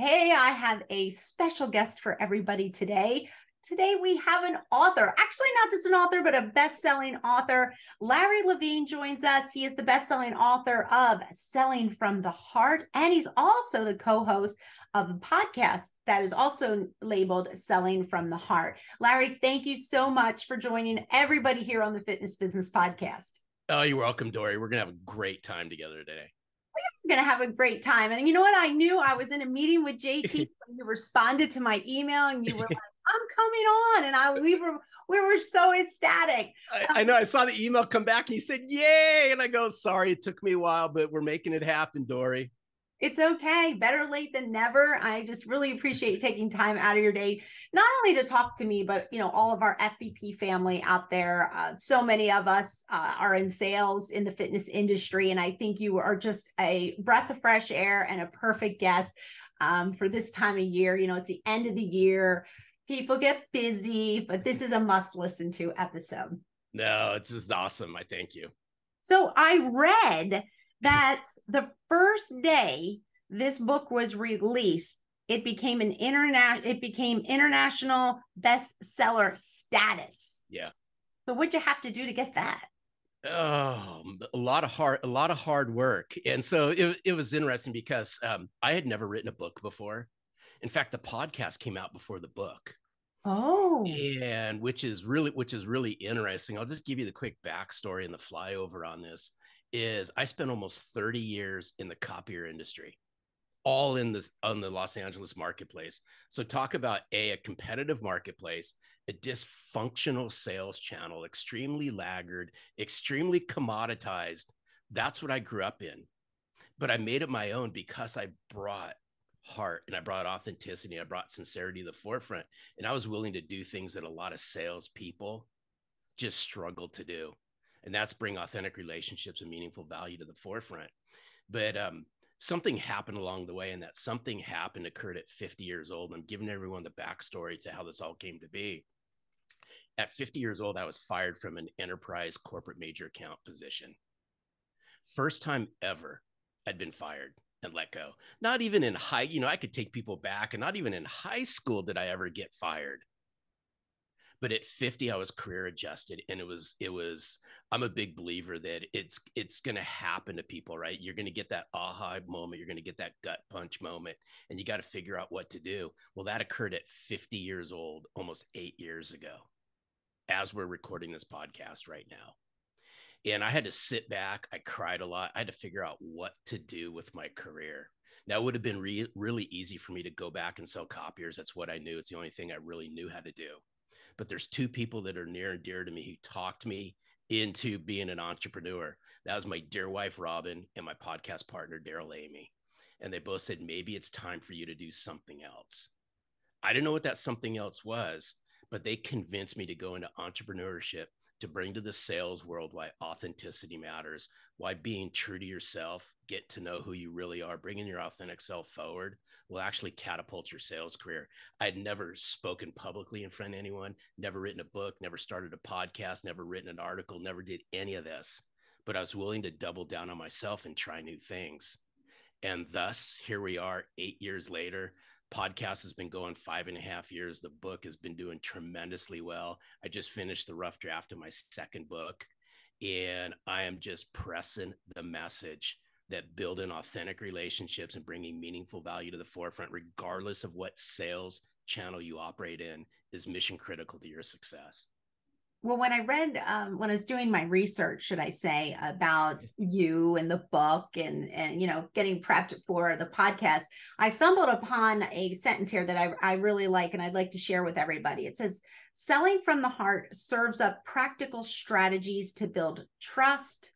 Hey, I have a special guest for everybody today. Today we have an author, actually not just an author, but a best-selling author. Larry Levine joins us. He is the best-selling author of Selling from the Heart, and he's also the co-host of a podcast that is also labeled Selling from the Heart. Larry, thank you so much for joining everybody here on the Fitness Business Podcast. Oh, you're welcome, Dori. We're going to have a great time together today. We're going to have a great time. And you know what? I knew I was in a meeting with JT when you responded to my email and you were like, I'm coming on. And we were so ecstatic. I know. I saw the email come back and you said, yay. And I go, sorry, it took me a while, but we're making it happen, Dori. It's okay. Better late than never. I just really appreciate you taking time out of your day, not only to talk to me, but, all of our FBP family out there. So many of us are in sales in the fitness industry. And I think you are just a breath of fresh air and a perfect guest for this time of year. It's the end of the year. People get busy, but this is a must listen to episode. No, it's just awesome. I thank you. So I read that the first day this book was released, it became international bestseller status. Yeah. So what'd you have to do to get that? Oh, a lot of hard work. And so it was interesting because I had never written a book before. In fact, the podcast came out before the book. Oh. And which is really interesting. I'll just give you the quick backstory and the flyover on this. Is I spent almost 30 years in the copier industry, all on the Los Angeles marketplace. So talk about a competitive marketplace, a dysfunctional sales channel, extremely laggard, extremely commoditized. That's what I grew up in. But I made it my own because I brought heart and I brought authenticity. I brought sincerity to the forefront. And I was willing to do things that a lot of salespeople just struggled to do. And that's bring authentic relationships and meaningful value to the forefront. But something happened along the way, and that something occurred at 50 years old. And I'm giving everyone the backstory to how this all came to be. At 50 years old, I was fired from an enterprise corporate major account position. First time ever I'd been fired and let go. Not even in I could take people back, and not even in high school did I ever get fired. But at 50, I was career adjusted. And I'm a big believer that it's going to happen to people, right? You're going to get that aha moment. You're going to get that gut punch moment, and you got to figure out what to do. Well, that occurred at 50 years old, almost 8 years ago, as we're recording this podcast right now. And I had to sit back. I cried a lot. I had to figure out what to do with my career. Now, it would have been really easy for me to go back and sell copiers. That's what I knew. It's the only thing I really knew how to do. But there's two people that are near and dear to me who talked me into being an entrepreneur. That was my dear wife, Robin, and my podcast partner, Daryl Amy. And they both said, maybe it's time for you to do something else. I didn't know what that something else was, but they convinced me to go into entrepreneurship, to bring to the sales world why authenticity matters, why being true to yourself, get to know who you really are, bringing your authentic self forward will actually catapult your sales career. I'd never spoken publicly in front of anyone, never written a book, never started a podcast, never written an article, never did any of this, but I was willing to double down on myself and try new things. And thus, here we are 8 years later. Podcast has been going 5.5 years. The book has been doing tremendously well. I just finished the rough draft of my second book, and I am just pressing the message that building authentic relationships and bringing meaningful value to the forefront, regardless of what sales channel you operate in, is mission critical to your success. Well, when I read, when I was doing my research, should I say, about you and the book and getting prepped for the podcast, I stumbled upon a sentence here that I really like, and I'd like to share with everybody. It says, selling from the heart serves up practical strategies to build trust,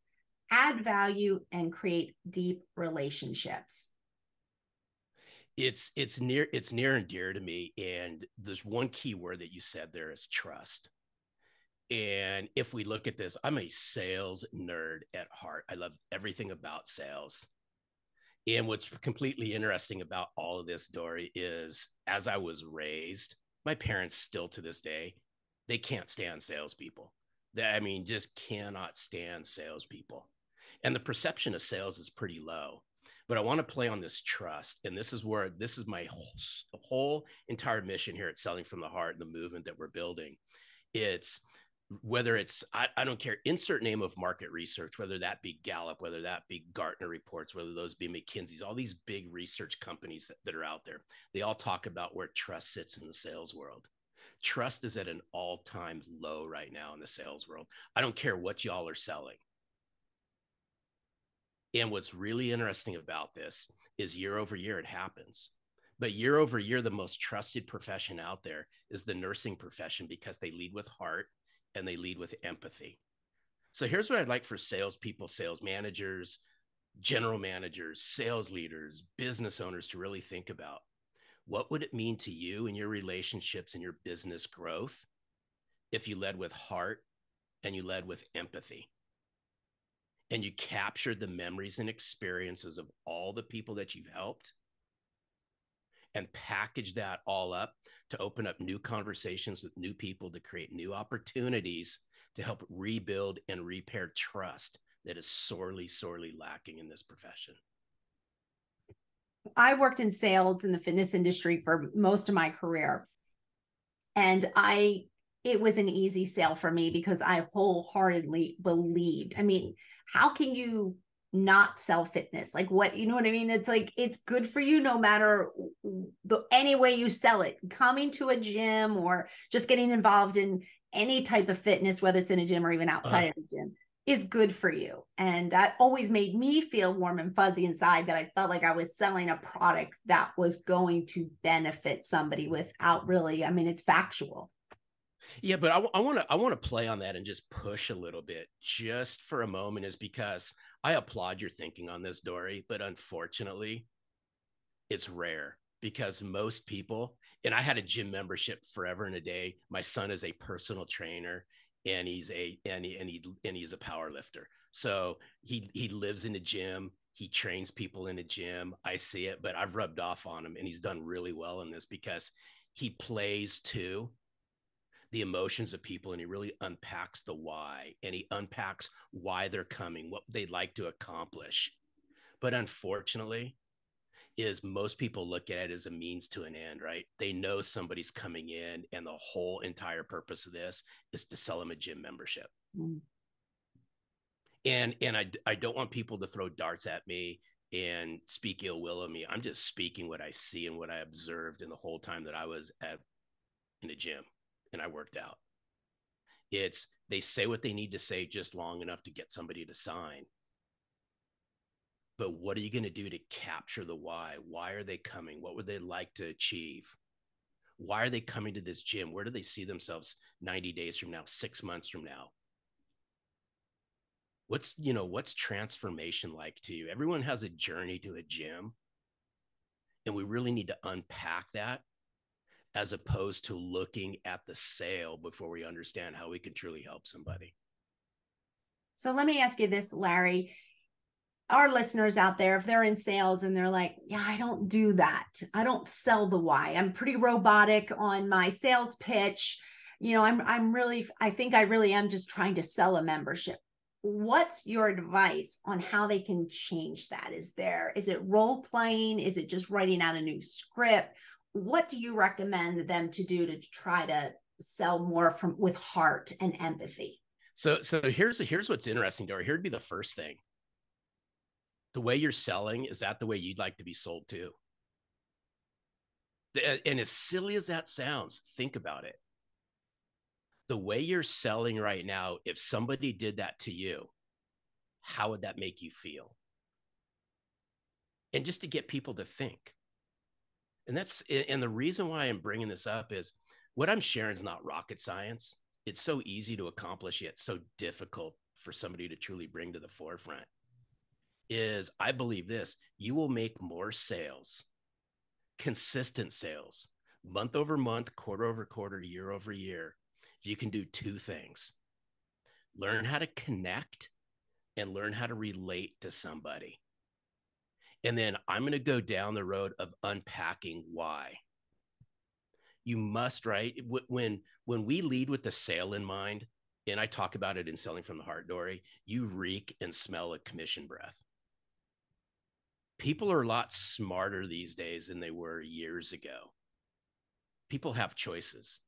add value, and create deep relationships. It's near and dear to me. And there's one key word that you said there is trust. And if we look at this, I'm a sales nerd at heart. I love everything about sales. And what's completely interesting about all of this, Dori, is as I was raised, my parents still to this day, they can't stand salespeople. Just cannot stand salespeople. And the perception of sales is pretty low. But I want to play on this trust. And this is my whole entire mission here at Selling from the Heart and the movement that we're building. It's whether it's, I don't care, insert name of market research, whether that be Gallup, whether that be Gartner reports, whether those be McKinsey's, all these big research companies that are out there, they all talk about where trust sits in the sales world. Trust is at an all-time low right now in the sales world. I don't care what y'all are selling. And what's really interesting about this is year over year, it happens. But year over year, the most trusted profession out there is the nursing profession because they lead with heart and they lead with empathy. So here's what I'd like for salespeople, sales managers, general managers, sales leaders, business owners to really think about. What would it mean to you and your relationships and your business growth if you led with heart and you led with empathy? And you captured the memories and experiences of all the people that you've helped and package that all up to open up new conversations with new people, to create new opportunities to help rebuild and repair trust that is sorely, sorely lacking in this profession. I worked in sales in the fitness industry for most of my career. And it was an easy sale for me because I wholeheartedly believed. I mean, how can you not sell fitness? Like, what, you know what I mean? It's like, it's good for you no matter any way you sell it. Coming to a gym or just getting involved in any type of fitness, whether it's in a gym or even outside of the gym, is good for you. And that always made me feel warm and fuzzy inside, that I felt like I was selling a product that was going to benefit somebody without really, I mean, it's factual. Yeah, but I want to play on that and just push a little bit just for a moment, is because I applaud your thinking on this, Dori, but unfortunately, it's rare because most people, and I had a gym membership forever and a day. My son is a personal trainer and he's a power lifter. So he lives in a gym. He trains people in a gym. I see it, but I've rubbed off on him and he's done really well in this because he plays to the emotions of people and he really unpacks the why, and he unpacks why they're coming, what they'd like to accomplish. But unfortunately, is most people look at it as a means to an end, right? They know somebody's coming in and the whole entire purpose of this is to sell them a gym membership. Mm. And I don't want people to throw darts at me and speak ill will of me. I'm just speaking what I see and what I observed in the whole time that I was in a gym and I worked out. It's, they say what they need to say just long enough to get somebody to sign. But what are you going to do to capture the why? Why are they coming? What would they like to achieve? Why are they coming to this gym? Where do they see themselves 90 days from now, 6 months from now? What's transformation like to you? Everyone has a journey to a gym. And we really need to unpack that, as opposed to looking at the sale before we understand how we can truly help somebody. So let me ask you this, Larry. Our listeners out there, if they're in sales and they're like, yeah, I don't do that. I don't sell the why. I'm pretty robotic on my sales pitch. I think I really am just trying to sell a membership. What's your advice on how they can change that? Is it role playing? Is it just writing out a new script? What do you recommend them to do to try to sell more with heart and empathy? So here's what's interesting, Dori. Here'd be the first thing. The way you're selling, is that the way you'd like to be sold to? And as silly as that sounds, think about it. The way you're selling right now, if somebody did that to you, how would that make you feel? And just to get people to think. And the reason why I'm bringing this up is what I'm sharing is not rocket science. It's so easy to accomplish, yet so difficult for somebody to truly bring to the forefront. Is, I believe this: you will make more sales, consistent sales, month over month, quarter over quarter, year over year, if you can do two things: learn how to connect and learn how to relate to somebody. And then I'm going to go down the road of unpacking why. You must, right? When we lead with the sale in mind, and I talk about it in Selling from the Heart, Dori, you reek and smell a commission breath. People are a lot smarter these days than they were years ago. People have choices.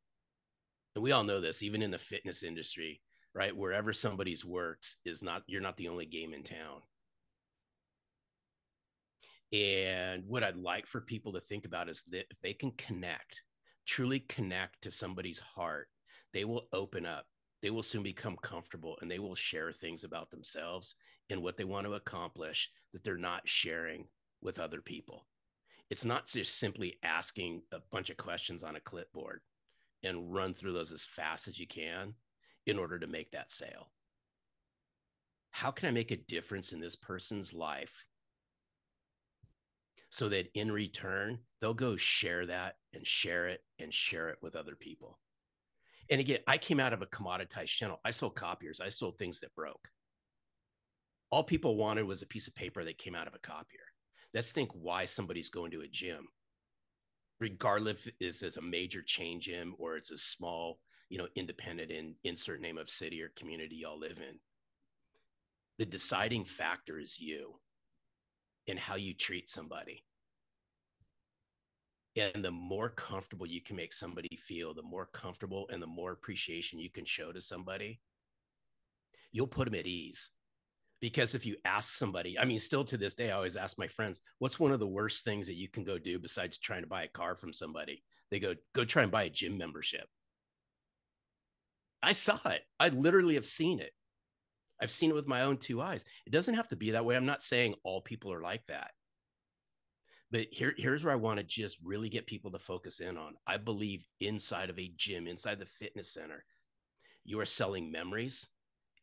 And we all know this, even in the fitness industry, right? Wherever somebody's works is not, you're not the only game in town. And what I'd like for people to think about is that if they can connect, truly connect to somebody's heart, they will open up. They will soon become comfortable and they will share things about themselves and what they want to accomplish that they're not sharing with other people. It's not just simply asking a bunch of questions on a clipboard and run through those as fast as you can in order to make that sale. How can I make a difference in this person's life so that in return, they'll go share that and share it and share it with other people? And again, I came out of a commoditized channel. I sold copiers. I sold things that broke. All people wanted was a piece of paper that came out of a copier. Let's think why somebody's going to a gym, regardless if it's a major chain gym or it's a small, independent in insert name of city or community y'all live in. The deciding factor is you and how you treat somebody. And the more comfortable you can make somebody feel, the more comfortable and the more appreciation you can show to somebody, you'll put them at ease. Because if you ask somebody, I mean, still to this day, I always ask my friends, what's one of the worst things that you can go do besides trying to buy a car from somebody? They go try and buy a gym membership. I saw it. I literally have seen it. I've seen it with my own two eyes. It doesn't have to be that way. I'm not saying all people are like that. But here's where I want to just really get people to focus in on. I believe inside of a gym, inside the fitness center, you are selling memories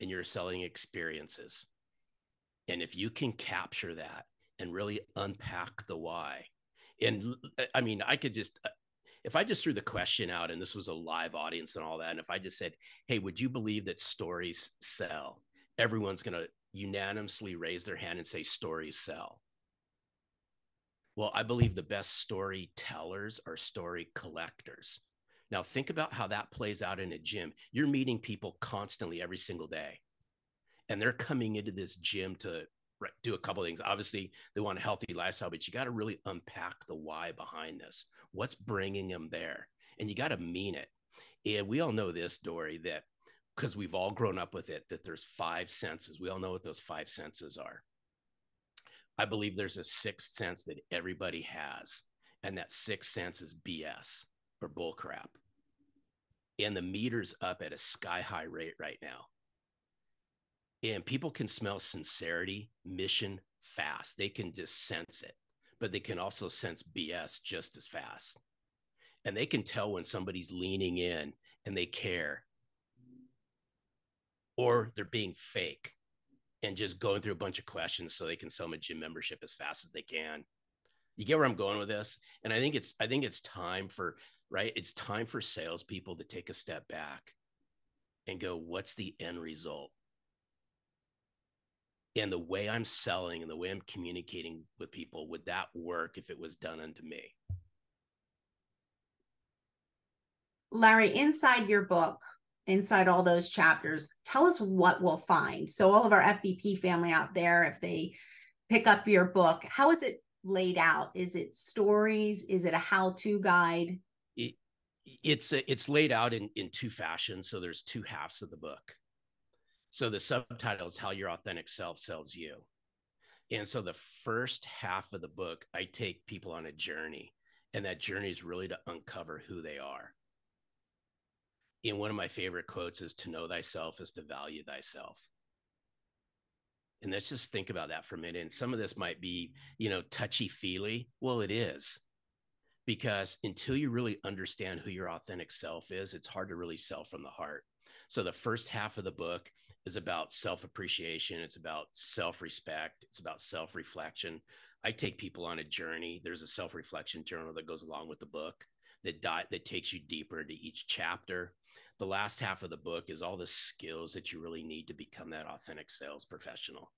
and you're selling experiences. And if you can capture that and really unpack the why, and I mean, I could just, if I just threw the question out and this was a live audience and all that, and if I just said, hey, would you believe that stories sell? Everyone's going to unanimously raise their hand and say stories sell. Well, I believe the best storytellers are story collectors. Now, think about how that plays out in a gym. You're meeting people constantly every single day, and they're coming into this gym to do a couple of things. Obviously, they want a healthy lifestyle, but you got to really unpack the why behind this. What's bringing them there? And you got to mean it. And we all know this, Dori, that because we've all grown up with it, that there's 5 senses. We all know what those 5 senses are. I believe there's a 6th sense that everybody has, and that 6th sense is BS or bullcrap. And the meter's up at a sky high rate right now. And people can smell sincerity, mission fast. They can just sense it, but they can also sense BS just as fast. And they can tell when somebody's leaning in and they care, or they're being fake and just going through a bunch of questions so they can sell them a gym membership as fast as they can. You get where I'm going with this? And I think it's time for, right? It's time for salespeople to take a step back and go, what's the end result? And the way I'm selling and the way I'm communicating with people, would that work if it was done unto me? Larry, inside your book, inside all those chapters, tell us what we'll find. So all of our FBP family out there, if they pick up your book, how is it laid out? Is it stories? Is it a how-to guide? It's laid out in 2 fashions. So there's 2 halves of the book. So the subtitle is How Your Authentic Self Sells You. And so the first half of the book, I take people on a journey, and that journey is really to uncover who they are. And one of my favorite quotes is, to know thyself is to value thyself. And let's just think about that for a minute. And some of this might be, touchy feely. Well, it is, because until you really understand who your authentic self is, it's hard to really sell from the heart. So the first half of the book is about self-appreciation. It's about self-respect. It's about self-reflection. I take people on a journey. There's a self-reflection journal that goes along with the book that takes you deeper into each chapter. The last half of the book is all the skills that you really need to become that authentic sales professional.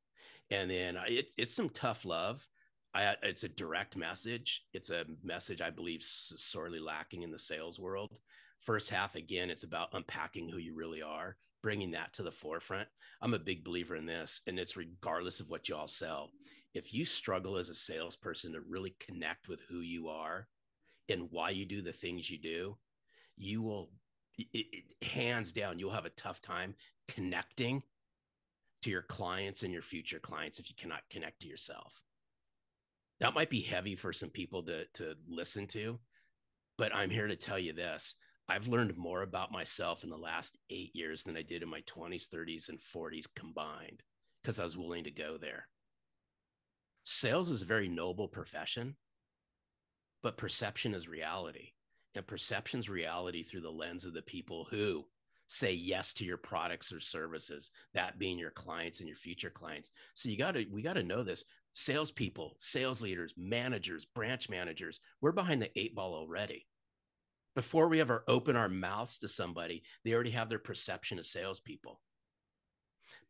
And then it's some tough love. It's a direct message. It's a message I believe is sorely lacking in the sales world. First half, again, it's about unpacking who you really are, bringing that to the forefront. I'm a big believer in this, and it's regardless of what you all sell. if you struggle as a salesperson to really connect with who you are and why you do the things you do, you will, hands down, you'll have a tough time connecting to your clients and your future clients if you cannot connect to yourself. That might be heavy for some people to listen to, but I'm here to tell you this. I've learned more about myself in the last 8 years than I did in my 20s, 30s, and 40s combined because I was willing to go there. Sales is a very noble profession, but perception is reality. And perception's reality through the lens of the people who say yes to your products or services, that being your clients and your future clients. So we got to know this. Salespeople, sales leaders, managers, branch managers, we're behind the 8 ball already. Before we ever open our mouths to somebody, they already have their perception of salespeople.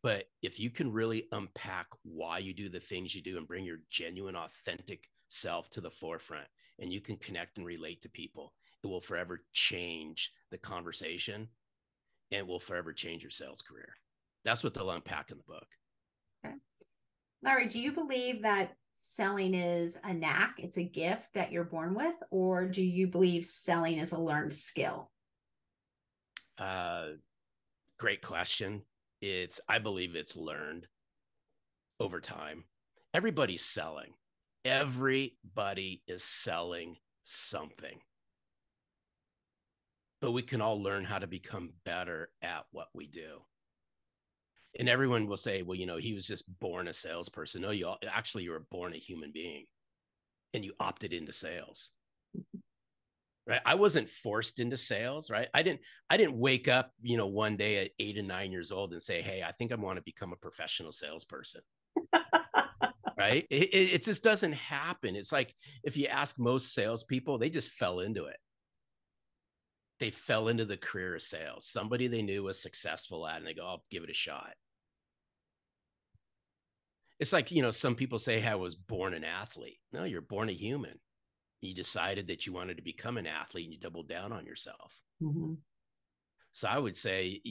But if you can really unpack why you do the things you do and bring your genuine, authentic self to the forefront, and you can connect and relate to people, it will forever change the conversation and will forever change your sales career. That's what they'll unpack in the book. Okay. Larry, do you believe that selling is a knack? It's a gift that you're born with, or do you believe selling is a learned skill? Great question. I believe it's learned over time. Everybody's selling. Everybody is selling something. But we can all learn how to become better at what we do. And everyone will say, well, he was just born a salesperson. No, you were born a human being and you opted into sales. Right. I wasn't forced into sales, right? I didn't wake up, one day at 8 and 9 years old and say, hey, I think I want to become a professional salesperson. Right. It just doesn't happen. It's like, if you ask most salespeople, they just fell into it. They fell into the career of sales. Somebody they knew was successful at, and they go, I'll give it a shot. It's like, some people say, hey, I was born an athlete. No, you're born a human. You decided that you wanted to become an athlete and you doubled down on yourself. Mm-hmm. So I would say,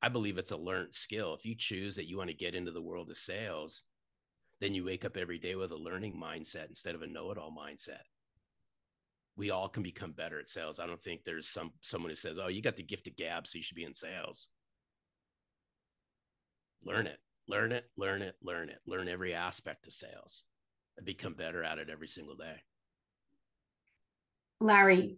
I believe it's a learned skill. If you choose that you want to get into the world of sales, then you wake up every day with a learning mindset instead of a know-it-all mindset. We all can become better at sales. I don't think there's someone who says, oh, you got the gift of gab, so you should be in sales. Learn it, learn it, learn it, learn it, learn every aspect of sales and become better at it every single day. Larry,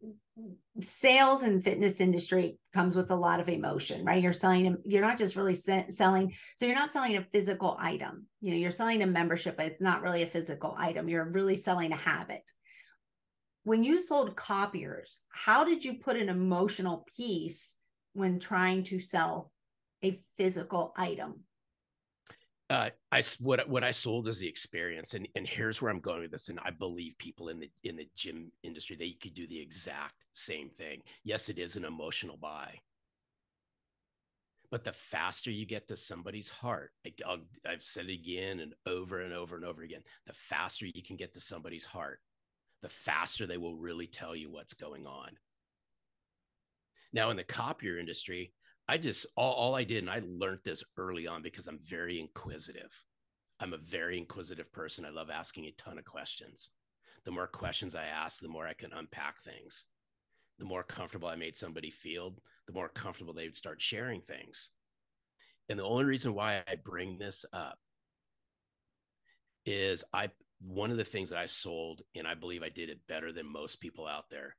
sales and fitness industry comes with a lot of emotion, right? You're not just really selling. So you're not selling a physical item. You're selling a membership, but it's not really a physical item. You're really selling a habit. When you sold copiers, how did you put an emotional piece when trying to sell a physical item? What I sold is the experience, and here's where I'm going with this. And I believe people in the gym industry, they could do the exact same thing. Yes, it is an emotional buy, but the faster you get to somebody's heart, I've said it again and over and over and over again, the faster you can get to somebody's heart, the faster they will really tell you what's going on. Now, in the copier industry, all I did, and I learned this early on because I'm very inquisitive. I'm a very inquisitive person. I love asking a ton of questions. The more questions I ask, the more I can unpack things. The more comfortable I made somebody feel, the more comfortable they would start sharing things. And the only reason why I bring this up is one of the things that I sold, and I believe I did it better than most people out there,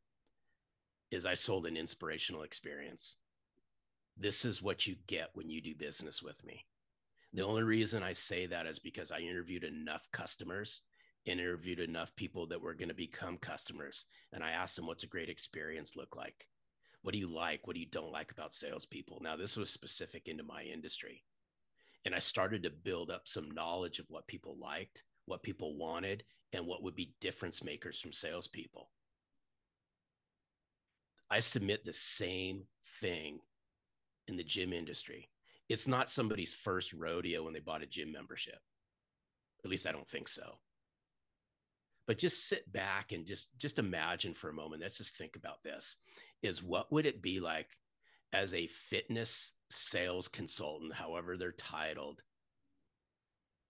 is I sold an inspirational experience. This is what you get when you do business with me. The only reason I say that is because I interviewed enough customers, interviewed enough people that were going to become customers. And I asked them, what's a great experience look like? What do you like? What do you don't like about salespeople? Now, this was specific into my industry. And I started to build up some knowledge of what people liked, what people wanted, and what would be difference makers from salespeople. I submit the same thing in the gym industry. It's not somebody's first rodeo when they bought a gym membership. At least I don't think so. But just sit back and just imagine for a moment. Let's just think about this. Is what would it be like as a fitness sales consultant, however they're titled,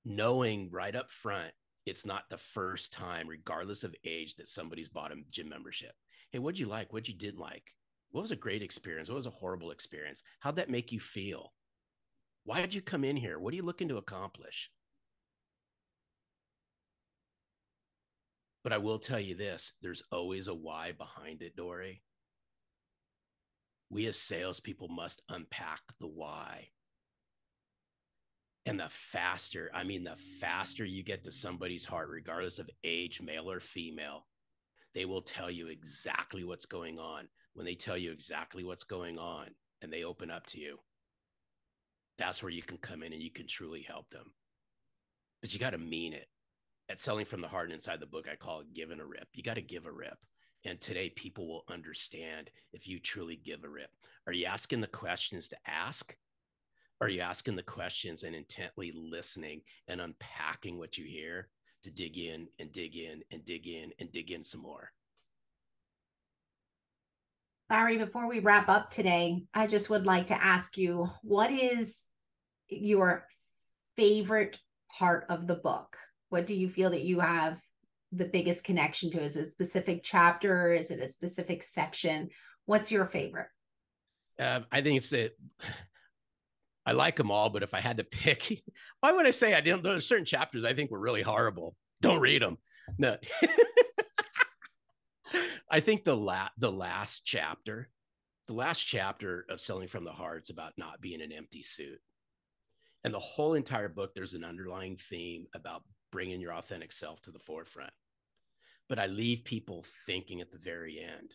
knowing right up front, it's not the first time, regardless of age, that somebody's bought a gym membership. Hey, what'd you like? What you didn't like? What was a great experience? What was a horrible experience? How'd that make you feel? Why did you come in here? What are you looking to accomplish? But I will tell you this, there's always a why behind it, Dori. We as salespeople must unpack the why. And the faster you get to somebody's heart, regardless of age, male or female, they will tell you exactly what's going on. When they tell you exactly what's going on and they open up to you, that's where you can come in and you can truly help them. But you got to mean it. At Selling from the Heart, and inside the book, I call it giving a rip. You got to give a rip. And today, people will understand if you truly give a rip. Are you asking the questions to ask? Are you asking the questions and intently listening and unpacking what you hear to dig in and dig in and dig in and dig in some more? Larry, before we wrap up today, I just would like to ask you, what is your favorite part of the book? What do you feel that you have the biggest connection to? Is it a specific chapter? Is it a specific section? What's your favorite? I think it's that I like them all, but if I had to pick, why would I say I didn't? There are certain chapters I think were really horrible. Don't read them. No. I think the last chapter of Selling from the Heart is about not being an empty suit. And the whole entire book, there's an underlying theme about bringing your authentic self to the forefront. But I leave people thinking at the very end.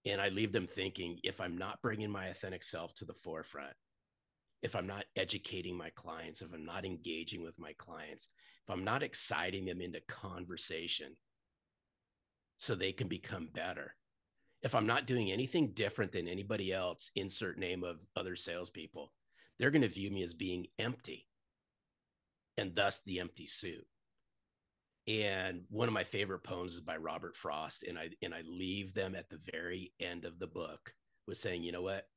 And I leave them thinking, if I'm not bringing my authentic self to the forefront, if I'm not educating my clients, if I'm not engaging with my clients, if I'm not exciting them into conversation so they can become better, if I'm not doing anything different than anybody else, insert name of other salespeople, they're going to view me as being empty, and thus the empty suit. And one of my favorite poems is by Robert Frost, and I leave them at the very end of the book with saying, you know what?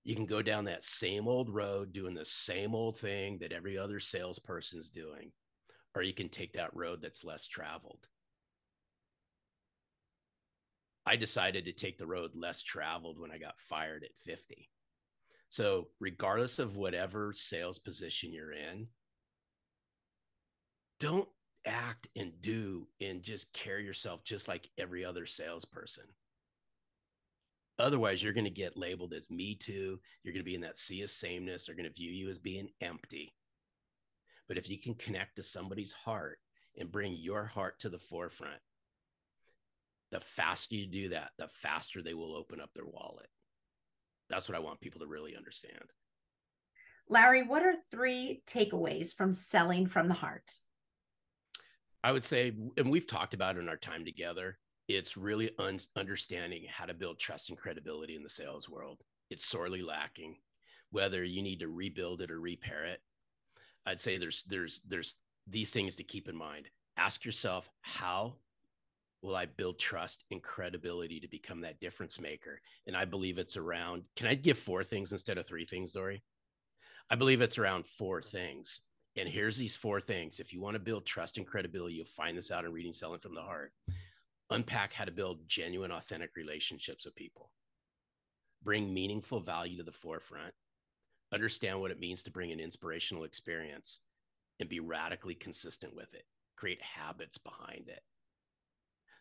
You can go down that same old road doing the same old thing that every other salesperson is doing, or you can take that road that's less traveled. I decided to take the road less traveled when I got fired at 50. So regardless of whatever sales position you're in, don't act and do and just carry yourself just like every other salesperson. Otherwise, you're going to get labeled as me too. You're going to be in that sea of sameness. They're going to view you as being empty. But if you can connect to somebody's heart and bring your heart to the forefront, the faster you do that, the faster they will open up their wallet. That's what I want people to really understand. Larry, what are 3 takeaways from Selling from the Heart? I would say, and we've talked about it in our time together, it's really understanding how to build trust and credibility in the sales world. It's sorely lacking. Whether you need to rebuild it or repair it, I'd say there's these things to keep in mind. Ask yourself, how will I build trust and credibility to become that difference maker? And I believe it's around, can I give 4 things instead of 3 things, Dori? I believe it's around 4 things. And here's these 4 things. If you want to build trust and credibility, you'll find this out in reading Selling from the Heart. Unpack how to build genuine, authentic relationships with people. Bring meaningful value to the forefront. Understand what it means to bring an inspirational experience and be radically consistent with it. Create habits behind it.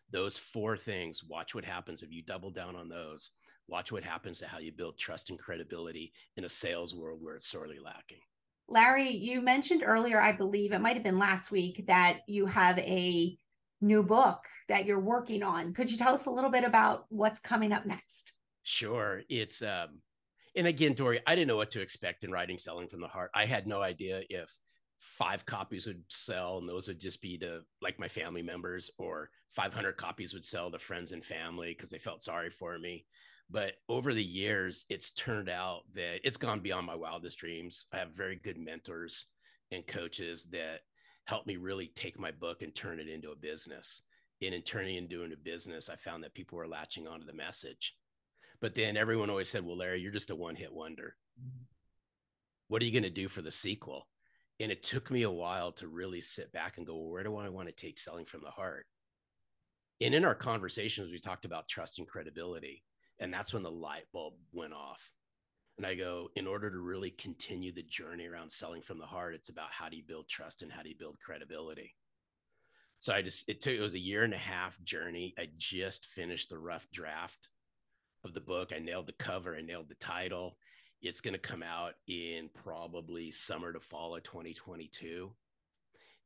Those 4 things, watch what happens if you double down on those. Watch what happens to how you build trust and credibility in a sales world where it's sorely lacking. Larry, you mentioned earlier, I believe it might have been last week, that you have a new book that you're working on. Could you tell us a little bit about what's coming up next? Sure. It's and again, Dori, I didn't know what to expect in writing Selling from the Heart. I had no idea if 5 copies would sell and those would just be to like my family members, or 500 copies would sell to friends and family because they felt sorry for me. But over the years, it's turned out that it's gone beyond my wildest dreams. I have very good mentors and coaches that help me really take my book and turn it into a business. And in turning it into a business, I found that people were latching onto the message. But then everyone always said, well, Larry, you're just a one-hit wonder. What are you going to do for the sequel? And it took me a while to really sit back and go, well, where do I want to take selling from the heart? And in our conversations, we talked about trust and credibility. And that's when the light bulb went off. And I go, in order to really continue the journey around selling from the heart, it's about how do you build trust and how do you build credibility. So it was a year and a half journey. I just finished the rough draft of the book. I nailed the cover, I nailed the title. It's going to come out in probably summer to fall of 2022.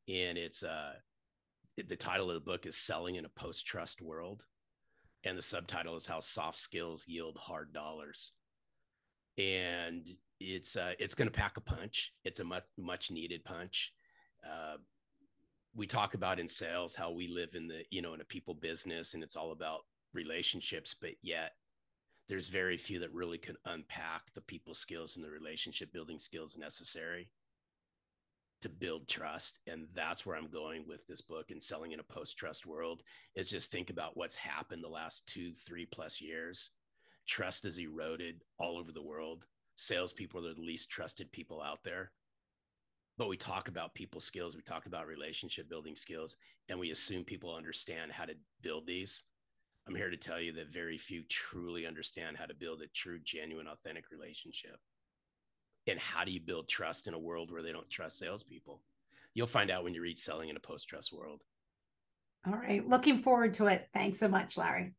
And the title of the book is Selling in a Post-Trust World. And the subtitle is How Soft Skills Yield Hard Dollars. And it's going to pack a punch. It's a much needed punch. We talk about in sales how we live in in a people business, and it's all about relationships, but yet there's very few that really can unpack the people skills and the relationship building skills necessary to build trust. And that's where I'm going with this book and Selling in a Post-Trust World, is just think about what's happened the last 2-3+ years. Trust is eroded all over the world. Salespeople are the least trusted people out there. But we talk about people skills, we talk about relationship building skills, and we assume people understand how to build these. I'm here to tell you that very few truly understand how to build a true, genuine, authentic relationship. And how do you build trust in a world where they don't trust salespeople? You'll find out when you read Selling in a Post-Trust World. All right. Looking forward to it. Thanks so much, Larry.